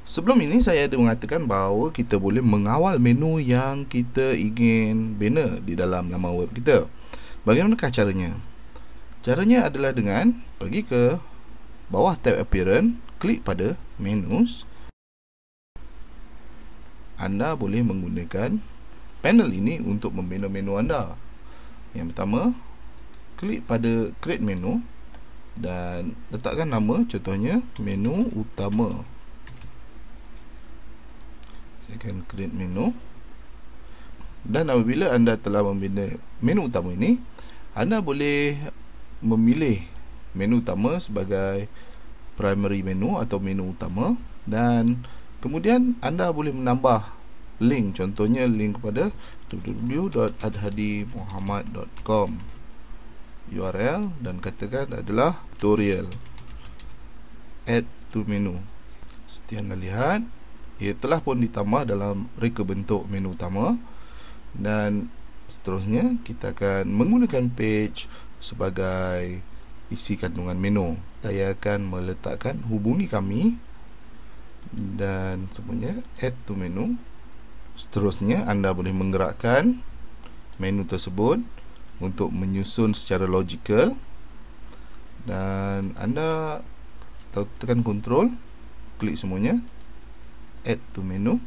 Sebelum ini saya ada mengatakan bahawa kita boleh mengawal menu yang kita ingin bina di dalam laman web kita. Bagaimanakah caranya? Caranya adalah dengan pergi ke bawah tab Appearance, klik pada Menus. Anda boleh menggunakan panel ini untuk membina menu anda. Yang pertama, klik pada Create Menu dan letakkan nama, contohnya menu utama. Saya akan create menu, dan apabila anda telah membina menu utama ini, anda boleh memilih menu utama sebagai primary menu atau menu utama, dan kemudian anda boleh menambah link, contohnya link kepada www.adhadimuhammad.com URL, dan katakan adalah tutorial, add to menu. Seperti anda lihat, ia telah pun ditambah dalam reka bentuk menu utama. Dan seterusnya kita akan menggunakan page sebagai isi kandungan menu. Saya akan meletakkan hubungi kami dan semuanya add to menu. Seterusnya anda boleh menggerakkan menu tersebut untuk menyusun secara logikal, dan anda tekan control, klik semuanya, add to menu.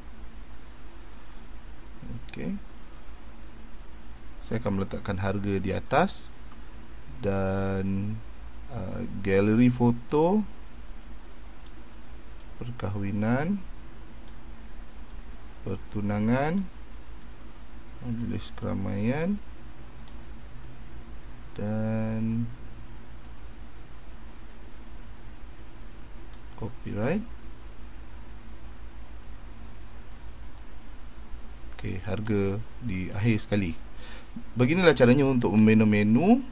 Okey. Saya akan meletakkan harga di atas, dan galeri foto, perkahwinan, pertunangan, majlis keramaian, dan copyright. Okey, harga di akhir sekali. Beginilah caranya untuk membina menu,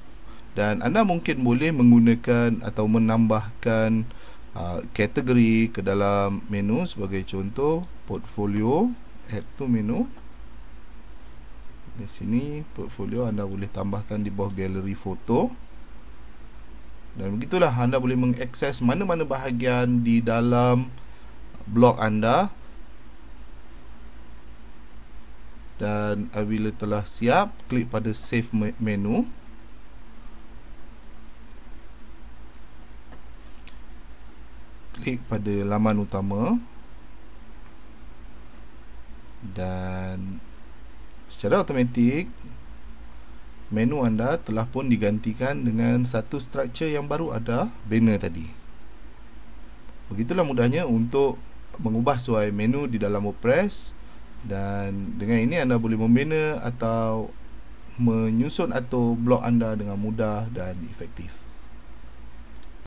dan anda mungkin boleh menggunakan atau menambahkan kategori ke dalam menu. Sebagai contoh, portfolio, add to menu. Di sini portfolio anda boleh tambahkan di bawah galeri foto, dan begitulah anda boleh mengakses mana-mana bahagian di dalam blog anda. Dan apabila telah siap, klik pada save menu. Klik pada laman utama, dan secara automatik menu anda telah pun digantikan dengan satu struktur yang baru ada, banner tadi. Begitulah mudahnya untuk mengubah suai menu di dalam WordPress. Dan dengan ini anda boleh membina atau menyusun atau blog anda dengan mudah dan efektif.